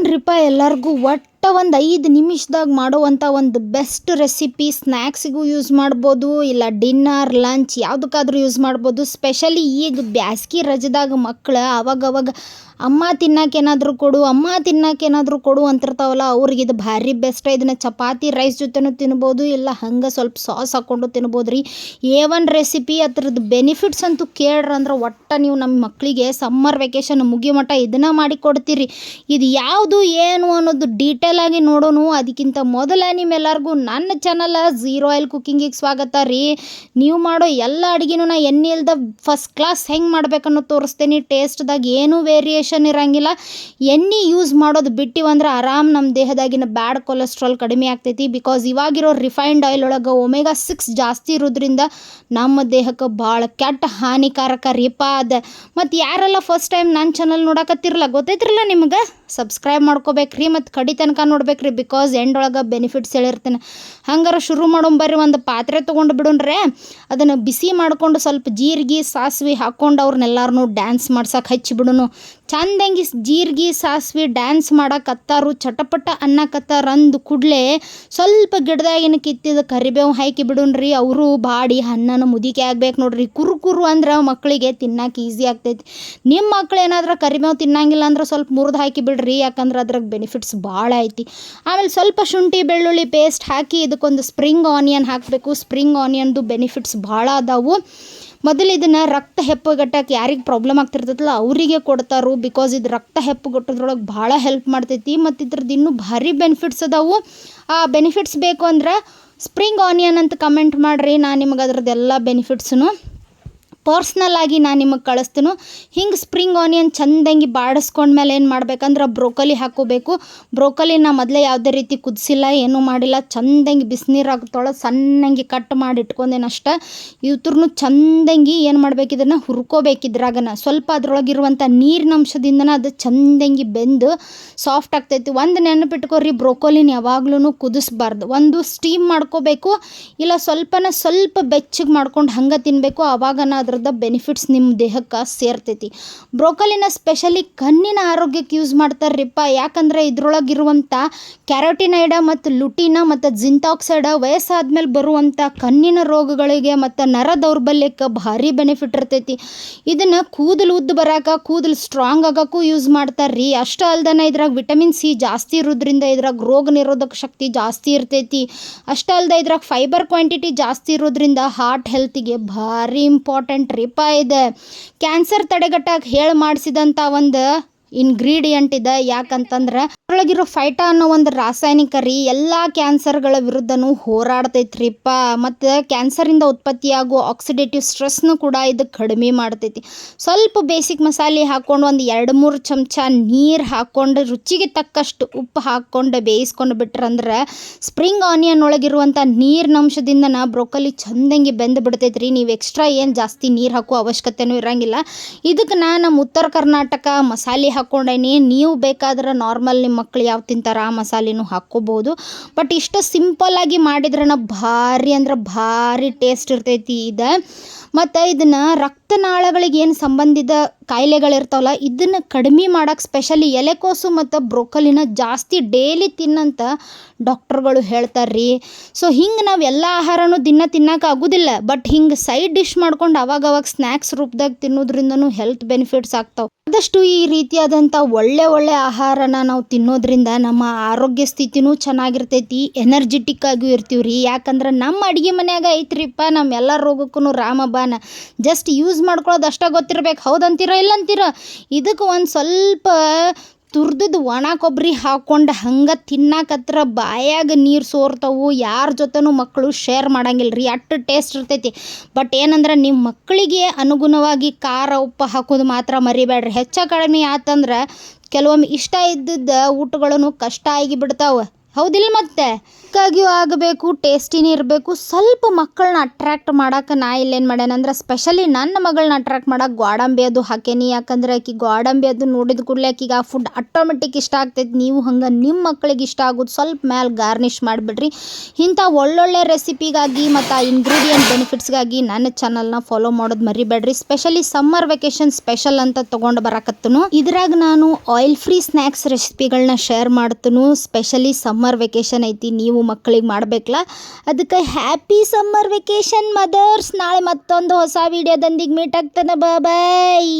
ನೋಡ್ರಿಪ್ಪ ಎಲ್ಲರಿಗೂ ಒಂದು 5 ನಿಮಿಷದಾಗ ಮಾಡುವಂಥ ಒಂದು ಬೆಸ್ಟ್ ರೆಸಿಪಿ. ಸ್ನ್ಯಾಕ್ಸಿಗೂ ಯೂಸ್ ಮಾಡ್ಬೋದು, ಇಲ್ಲ ಡಿನ್ನರ್ ಲಂಚ್ ಯಾವುದಕ್ಕಾದ್ರೂ ಯೂಸ್ ಮಾಡ್ಬೋದು. ಸ್ಪೆಷಲಿ ಈಗ ಬ್ಯಾಸ್ಗಿ ರಜದಾಗ ಮಕ್ಕಳು ಅವಾಗವಾಗ ಅಮ್ಮ ತಿನ್ನೋಕೇನಾದರೂ ಕೊಡು ಅಂತಿರ್ತಾವಲ್ಲ, ಅವ್ರಿಗೆ ಇದು ಭಾರಿ ಬೆಸ್ಟ್. ಇದನ್ನು ಚಪಾತಿ ರೈಸ್ ಜೊತೆನೂ ತಿನ್ಬೋದು, ಇಲ್ಲ ಹಂಗೆ ಸ್ವಲ್ಪ ಸಾಸ್ ಹಾಕ್ಕೊಂಡು ತಿನ್ಬೋದು ರೀ. A1 recipe. ಅದ್ರದ್ದು ಬೆನಿಫಿಟ್ಸ್ ಅಂತೂ ಕೇಳ್ರಂದ್ರೆ ನೀವು ನಮ್ಮ ಮಕ್ಕಳಿಗೆ ಸಮ್ಮರ್ ವೆಕೇಷನ್ ಮುಗಿಯೋ ಮಟ್ಟ ಇದನ್ನು ಮಾಡಿ ಕೊಡ್ತೀರಿ. ಇದು ಯಾವುದು ಏನು ಅನ್ನೋದು ಡೀಟೇಲ್ ಆಗಿ ನೋಡೋಣ. ಅದಕ್ಕಿಂತ ಮೊದಲ ನಿಮ್ಮೆಲ್ಲರಿಗೂ ನನ್ನ ಚಾನಲ್ ಝೀರೋ ಆಯಿಲ್ ಕುಕ್ಕಿಂಗಿಗೆ ಸ್ವಾಗತ ರೀ. ನೀವು ಮಾಡೋ ಎಲ್ಲ ಅಡುಗೆನೂ ನಾ ಎಣ್ಣೆ ಇಲ್ದ ಫಸ್ಟ್ ಕ್ಲಾಸ್ ಹೆಂಗೆ ಮಾಡ್ಬೇಕನ್ನೋ ತೋರಿಸ್ತೀನಿ. ಟೇಸ್ಟ್ದಾಗ ಏನೂ ವೇರಿಯೇಷನ್ ಇರಂಗಿಲ್ಲ. ಎಣ್ಣೆ ಯೂಸ್ ಮಾಡೋದು ಬಿಟ್ಟಿವಂದ್ರೆ ಆರಾಮ್ ನಮ್ಮ ದೇಹದಾಗಿನ ಬ್ಯಾಡ್ ಕೊಲೆಸ್ಟ್ರಾಲ್ ಕಡಿಮೆ ಆಗ್ತೈತಿ. ಬಿಕಾಸ್ ಇವಾಗಿರೋ ರಿಫೈನ್ಡ್ ಆಯಿಲ್ ಒಳಗೆ ಒಮೆಗಾ 6 ಜಾಸ್ತಿ ಇರೋದ್ರಿಂದ ನಮ್ಮ ದೇಹಕ್ಕೆ ಭಾಳ ಕೆಟ್ಟ ಹಾನಿಕಾರಕ ರೀಪ ಅದ. ಮತ್ತು ಯಾರೆಲ್ಲ ಫಸ್ಟ್ ಟೈಮ್ ನನ್ನ ಚಾನಲ್ ನೋಡಕತ್ತಿರಲ್ಲ ಗೊತ್ತೈತ್ರಲ್ಲ ನಿಮ್ಗೆ, ಸಬ್ಸ್ಕ್ರೈಬ್ ಮಾಡ್ಕೋಬೇಕ್ರಿ ಮತ್ತು ಕಡಿ ತನಕ ನೋಡ್ಬೇಕ್ರಿ. ಬಿಕಾಸ್ ಎಂಡ್ ಒಳಗೆ ಬೆನಿಫಿಟ್ಸ್ ಹೇಳಿರ್ತೇನೆ. ಹಂಗಾರೆ ಶುರು ಮಾಡೋಂಬರ್ರಿ. ಒಂದು ಪಾತ್ರೆ ತೊಗೊಂಡು ಬಿಡೋಣ್ರೆ. ಅದನ್ನು ಬಿಸಿ ಮಾಡ್ಕೊಂಡು ಸ್ವಲ್ಪ ಜೀರಿಗೆ ಸಾಸಿವೆ ಹಾಕ್ಕೊಂಡು ಅವ್ರನ್ನೆಲ್ಲರೂ ಡ್ಯಾನ್ಸ್ ಮಾಡ್ಸಕ್ಕೆ ಹಚ್ಚಿಬಿಡೋನು. ಚಂದಂಗಿ ಜೀರಿಗೆ ಸಾಸಿವೆ ಡ್ಯಾನ್ಸ್ ಮಾಡಕತ್ತಾರು, ಚಟಪಟ ಅನ್ನಕತ್ತಾರ ಅಂದು ಕೂಡಲೇ ಸ್ವಲ್ಪ ಗಿಡದಾಗಿನ ಕಿತ್ತಿದ ಕರಿಬೇವು ಹಾಕಿ ಬಿಡೋಣ್ರಿ. ಅವರು ಬಾಡಿ ಹಣ್ಣನ ಮುದಿಕೆ ಆಗ್ಬೇಕು ನೋಡ್ರಿ. ಕುರು ಅಂದ್ರೆ ಮಕ್ಕಳಿಗೆ ತಿನ್ನಕ್ಕೆ ಈಸಿ ಆಗ್ತೈತಿ. ನಿಮ್ಮ ಮಕ್ಳು ಏನಾದ್ರೂ ಕರಿಬೇವು ತಿನ್ನಂಗಿಲ್ಲ ಅಂದ್ರೆ ಸ್ವಲ್ಪ ಮುರಿದು ಹಾಕಿ ಬಿಡ್ರಿ, ಯಾಕಂದ್ರೆ ಅದ್ರಾಗ ಬೆನಿಫಿಟ್ಸ್ ಭಾಳ ಐತಿ. ಆಮೇಲೆ ಸ್ವಲ್ಪ ಶುಂಠಿ ಬೆಳ್ಳುಳ್ಳಿ ಪೇಸ್ಟ್ ಹಾಕಿ ಇದಕ್ಕೊಂದು ಸ್ಪ್ರಿಂಗ್ ಆನಿಯನ್ ಹಾಕಬೇಕು. ಸ್ಪ್ರಿಂಗ್ ಆನಿಯನ್ದು ಬೆನಿಫಿಟ್ಸ್ ಭಾಳ ಅದಾವು. ಮೊದಲು ಇದನ್ನು ರಕ್ತ ಹೆಪ್ಪುಗಟ್ಟಕ್ಕೆ ಯಾರಿಗೆ ಪ್ರಾಬ್ಲಮ್ ಆಗ್ತಿರ್ತೈತಲ್ಲ ಅವರಿಗೆ ಕೊಡ್ತಾರು. ಬಿಕಾಸ್ ಇದು ರಕ್ತ ಹೆಪ್ಪುಗಟ್ಟೋದ್ರೊಳಗೆ ಭಾಳ ಹೆಲ್ಪ್ ಮಾಡ್ತೈತಿ. ಮತ್ತು ಇದ್ರದ್ದು ಇನ್ನೂ ಭಾರಿ ಬೆನಿಫಿಟ್ಸ್ ಅದಾವು. ಆ ಬೆನಿಫಿಟ್ಸ್ ಬೇಕು ಅಂದ್ರೆ ಸ್ಪ್ರಿಂಗ್ ಆನಿಯನ್ ಅಂತ ಕಮೆಂಟ್ ಮಾಡಿರಿ. ನಾನು ನಿಮಗೆ ಅದ್ರದ್ದು ಎಲ್ಲ ಬೆನಿಫಿಟ್ಸನ್ನು ಪರ್ಸ್ನಲ್ ಆಗಿ ನಾನು ನಿಮಗೆ ಕಳಿಸ್ತೀನಿ. ಹಿಂಗೆ ಸ್ಪ್ರಿಂಗ್ ಆನಿಯನ್ ಚಂದಂಗಿ ಬಾಡಿಸ್ಕೊಂಡ್ಮೇಲೆ ಏನು ಮಾಡ್ಬೇಕಂದ್ರೆ ಬ್ರೋಕೊಲಿ ಹಾಕೋಬೇಕು. ಬ್ರೋಕೊಲಿನ ಮೊದಲೇ ಯಾವುದೇ ರೀತಿ ಕುದಿಸಿಲ್ಲ, ಏನೂ ಮಾಡಿಲ್ಲ. ಚಂದಂಗಿ ಬಿಸಿನೀರಾಗ ತೊಳೆದು ಸಣ್ಣಂಗಿ ಕಟ್ ಮಾಡಿ ಇಟ್ಕೊಂಡೇನಷ್ಟ. ಇವ್ರನ್ನೂ ಚಂದಂಗಿ ಏನು ಮಾಡ್ಬೇಕು, ಇದನ್ನು ಹುರ್ಕೋಬೇಕಿದ್ರಾಗನ ಸ್ವಲ್ಪ ಅದ್ರೊಳಗಿರುವಂಥ ನೀರಿನಂಶದಿಂದನ ಅದು ಚಂದಂಗಿ ಬೆಂದು ಸಾಫ್ಟ್ ಆಗ್ತೈತಿ. ಒಂದು ನೆನಪಿಟ್ಕೋರಿ, ಬ್ರೋಕೊಲಿನ ಯಾವಾಗ್ಲೂ ಕುದಿಸ್ಬಾರ್ದು. ಒಂದು ಸ್ಟೀಮ್ ಮಾಡ್ಕೋಬೇಕು, ಇಲ್ಲ ಸ್ವಲ್ಪ ಬೆಚ್ಚಗೆ ಮಾಡ್ಕೊಂಡು ಹಂಗೆ ತಿನ್ನಬೇಕು. ಆವಾಗನ ಅದ್ರದ್ದು ಬೆನಿಫಿಟ್ಸ್ ನಿಮ್ಮ ದೇಹಕ್ಕೆ ಸೇರ್ತೈತಿ. ಬ್ರೋಕೊಲಿನ ಸ್ಪೆಷಲಿ ಕಣ್ಣಿನ ಆರೋಗ್ಯಕ್ಕೆ ಯೂಸ್ ಮಾಡ್ತಾರ್ರಿಪ್ಪ. ಯಾಕಂದರೆ ಇದ್ರೊಳಗಿರುವಂಥ ಕ್ಯಾರೋಟಿನೈಡ ಮತ್ತು ಲುಟಿನ ಮತ್ತು ಜಿಂತಾಕ್ಸೈಡ ವಯಸ್ಸಾದ್ಮೇಲೆ ಬರುವಂಥ ಕಣ್ಣಿನ ರೋಗಗಳಿಗೆ ಮತ್ತು ನರ ದೌರ್ಬಲ್ಯಕ್ಕೆ ಭಾರಿ ಬೆನಿಫಿಟ್ ಇರ್ತೈತಿ. ಇದನ್ನು ಕೂದಲು ಉದ್ದು ಬರಾಕ, ಕೂದಲು ಸ್ಟ್ರಾಂಗ್ ಆಗೋಕ್ಕೂ ಯೂಸ್ ಮಾಡ್ತಾರ್ರಿ. ಅಷ್ಟೇ ಅಲ್ದನ ಇದ್ರಾಗ ವಿಟಮಿನ್ ಸಿ ಜಾಸ್ತಿ ಇರೋದ್ರಿಂದ ಇದ್ರಾಗ ರೋಗ ನಿರೋಧಕ ಶಕ್ತಿ ಜಾಸ್ತಿ ಇರ್ತೈತಿ. ಅಷ್ಟೇ ಅಲ್ದ ಇದ್ರಾಗ ಫೈಬರ್ ಕ್ವಾಂಟಿಟಿ ಜಾಸ್ತಿ ಇರೋದ್ರಿಂದ ಹಾರ್ಟ್ ಹೆಲ್ತಿಗೆ ಭಾರಿ ಇಂಪಾರ್ಟೆಂಟ್ ರೀಪ ಇದೆ. ಕ್ಯಾನ್ಸರ್ ತಡೆಗಟ್ಟಕ್ಕೆ ಹೇಳಿ ಮಾಡಿಸಿದಂಥ ಒಂದು ಇಂಗ್ರೀಡಿಯೆಂಟ್ ಇದೆ. ಯಾಕಂತಂದ್ರೆ ಅದರೊಳಗಿರೋ ಫೈಟಾ ಅನ್ನೋ ಒಂದು ರಾಸಾಯನಿಕ ರೀ ಎಲ್ಲ ಕ್ಯಾನ್ಸರ್ಗಳ ವಿರುದ್ಧನೂ ಹೋರಾಡ್ತೈತ್ರಿಪ್ಪ. ಮತ್ತು ಕ್ಯಾನ್ಸರಿಂದ ಉತ್ಪತ್ತಿಯಾಗೋ ಆಕ್ಸಿಡೇಟಿವ್ ಸ್ಟ್ರೆಸ್ನು ಕೂಡ ಇದು ಕಡಿಮೆ ಮಾಡ್ತೈತಿ. ಸ್ವಲ್ಪ ಬೇಸಿಕ್ ಮಸಾಲೆ ಹಾಕ್ಕೊಂಡು ಒಂದು 2-3 ಚಮಚ ನೀರು ಹಾಕ್ಕೊಂಡು ರುಚಿಗೆ ತಕ್ಕಷ್ಟು ಉಪ್ಪು ಹಾಕ್ಕೊಂಡು ಬೇಯಿಸ್ಕೊಂಡು ಬಿಟ್ರಂದ್ರೆ ಸ್ಪ್ರಿಂಗ್ ಆನಿಯನ್ ಒಳಗಿರುವಂಥ ನೀರಿನಂಶದಿಂದನ ಬ್ರೋಕೊಲಿ ಚಂದಂಗಿ ಬೆಂದು ಬಿಡ್ತೈತ್ರಿ. ನೀವು ಎಕ್ಸ್ಟ್ರಾ ಏನು ಜಾಸ್ತಿ ನೀರು ಹಾಕೋ ಅವಶ್ಯಕತೆನೂ ಇರಂಗಿಲ್ಲ. ಇದಕ್ಕೆ ನಮ್ಮ ಉತ್ತರ ಕರ್ನಾಟಕ ಮಸಾಲೆ ಹಾಕ್ಕೊಂಡೇನಿ. ನೀವು ಬೇಕಾದ್ರೆ ನಾರ್ಮಲ್ ನಿಮ್ಮ ಮಕ್ಕಳು ಯಾವ ತಿಂತಾರೆ ಆ ಮಸಾಲೆನೂ ಹಾಕ್ಕೋಬೋದು. ಬಟ್ ಇಷ್ಟು ಸಿಂಪಲ್ಲಾಗಿ ಮಾಡಿದ್ರನ ಭಾರಿ ಅಂದ್ರೆ ಭಾರಿ ಟೇಸ್ಟ್ ಇರ್ತೈತಿ ಇದು. ಮತ್ತು ಇದನ್ನು ರಕ್ತನಾಳಗಳಿಗೆ ಏನು ಸಂಬಂಧಿತ ಕಾಯಿಲೆಗಳಿರ್ತಾವಲ್ಲ ಇದನ್ನು ಕಡಿಮೆ ಮಾಡೋಕ್ಕೆ ಸ್ಪೆಷಲಿ ಎಲೆಕೋಸು ಮತ್ತು ಬ್ರೋಕೊಲಿನ ಜಾಸ್ತಿ ಡೈಲಿ ತಿನ್ನಂತ ಡಾಕ್ಟರ್ಗಳು ಹೇಳ್ತಾರೆ. ಸೊ ಹಿಂಗೆ ನಾವು ಎಲ್ಲ ಆಹಾರನೂ ದಿನ ತಿನ್ನೋಕೆ ಆಗೋದಿಲ್ಲ. ಬಟ್ ಹಿಂಗೆ ಸೈಡ್ ಡಿಶ್ ಮಾಡ್ಕೊಂಡು ಅವಾಗವಾಗ ಸ್ನ್ಯಾಕ್ಸ್ ರೂಪದಾಗ ತಿನ್ನೋದ್ರಿಂದನೂ ಹೆಲ್ತ್ ಬೆನಿಫಿಟ್ಸ್ ಆಗ್ತಾವೆ. ಆದಷ್ಟು ಈ ರೀತಿಯಾದಂಥ ಒಳ್ಳೆ ಆಹಾರನ ನಾವು ತಿನ್ನೋದ್ರಿಂದ ನಮ್ಮ ಆರೋಗ್ಯ ಸ್ಥಿತಿನೂ ಚೆನ್ನಾಗಿರ್ತೈತಿ, ಎನರ್ಜೆಟಿಕ್ ಆಗಿಯೂ ಇರ್ತೀವಿ ರೀ. ಯಾಕಂದ್ರೆ ನಮ್ಮ ಅಡುಗೆ ಮನ್ಯಾಗ ಐತ್ರಿಪ್ಪ ನಮ್ಮ ಎಲ್ಲ ರೋಗಕ್ಕೂ ರಾಮಬಾಣ. ಜಸ್ಟ್ ಯೂಸ್ ಮಾಡ್ಕೊಳ್ಳೋದು ಅಷ್ಟೇ ಗೊತ್ತಿರ್ಬೇಕು. ಹೌದಂತೀರ ಇಲ್ಲಂತೀರ? ಇದಕ್ಕೆ ಒಂದು ಸ್ವಲ್ಪ ತುರ್ದದ್ದು ಒಣ ಕೊಬ್ಬರಿ ಹಾಕ್ಕೊಂಡು ಹಂಗೆ ತಿನ್ನಕತ್ರ ಬಾಯಾಗ ನೀರು ಸೋರ್ತಾವು. ಯಾರ ಜೊತೆನೂ ಮಕ್ಕಳು ಶೇರ್ ಮಾಡಂಗಿಲ್ಲ ರೀ, ಅಷ್ಟು ಟೇಸ್ಟ್ ಇರ್ತೈತಿ. ಬಟ್ ಏನಂದ್ರೆ ನಿಮ್ಮ ಮಕ್ಕಳಿಗೆ ಅನುಗುಣವಾಗಿ ಖಾರ ಉಪ್ಪು ಹಾಕೋದು ಮಾತ್ರ ಮರಿಬೇಡ್ರಿ. ಹೆಚ್ಚು ಕಡಿಮೆ ಆತಂದ್ರೆ ಕೆಲವೊಮ್ಮೆ ಇಷ್ಟ ಇದ್ದಿದ್ದ ಊಟಗಳನ್ನು ಕಷ್ಟ ಆಗಿ ಬಿಡ್ತಾವೆ. ಹೌದಿಲ್ಲ ಮತ್ತೆ ಚಿಕ್ಕಾಗಿಯೂ ಆಗಬೇಕು, ಟೇಸ್ಟಿನೇ ಇರಬೇಕು. ಸ್ವಲ್ಪ ಮಕ್ಕಳನ್ನ ಅಟ್ರಾಕ್ಟ್ ಮಾಡಕ್ಕೆ ನಾ ಇಲ್ಲೇನು ಮಾಡ್ಯಾನಂದ್ರೆ ಸ್ಪೆಷಲಿ ನನ್ನ ಮಗಳನ್ನ ಅಟ್ರಾಕ್ಟ್ ಮಾಡಕ್ಕೆ ಗೋಡಂಬಿ ಅದು ಹಾಕೇನಿ. ಯಾಕಂದ್ರೆ ಆಕಿ ಗೋಡಂಬಿ ಅದು ನೋಡಿದ ಕೂಡಲೇ ಆಕಿಗೆ ಆ ಫುಡ್ ಆಟೋಮೆಟಿಕ್ ಇಷ್ಟ ಆಗ್ತೈತಿ. ನೀವು ಹಂಗೆ ನಿಮ್ಮ ಮಕ್ಕಳಿಗೆ ಇಷ್ಟ ಆಗೋದು ಸ್ವಲ್ಪ ಮ್ಯಾಲೆ ಗಾರ್ನಿಷ್ ಮಾಡಿಬಿಡ್ರಿ. ಇಂಥ ಒಳ್ಳೊಳ್ಳೆ ರೆಸಿಪಿಗಾಗಿ ಮತ್ತು ಆ ಇಂಗ್ರೀಡಿಯೆಂಟ್ ಬೆನಿಫಿಟ್ಸ್ಗಾಗಿ ನನ್ನ ಚಾನಲ್ನ ಫಾಲೋ ಮಾಡೋದು ಮರಿಬೇಡ್ರಿ. ಸ್ಪೆಷಲಿ ಸಮ್ಮರ್ ವೆಕೇಶನ್ ಸ್ಪೆಷಲ್ ಅಂತ ತೊಗೊಂಡು ಬರಕತ್ತನು. ಇದ್ರಾಗ ನಾನು ಆಯಿಲ್ ಫ್ರೀ ಸ್ನ್ಯಾಕ್ಸ್ ರೆಸಿಪಿಗಳನ್ನ ಶೇರ್ ಮಾಡ್ತನು. ಸ್ಪೆಷಲಿ ಸಮ್ಮರ್ ವೆಕೇಶನ್ ಐತಿ, ನೀವು ಮಕ್ಕಳಿಗೆ ಮಾಡಬೇಕಲ್ಲ, ಅದಕ್ಕೆ ಹ್ಯಾಪಿ ಸಮ್ಮರ್ ವೆಕೇಶನ್ ಮದರ್ಸ್. ನಾಳೆ ಮತ್ತೊಂದು ಹೊಸ ವಿಡಿಯೋದೊಂದಿಗೆ ಮೀಟ್ ಆಗ್ತಾನೆ. ಬಾಯ್.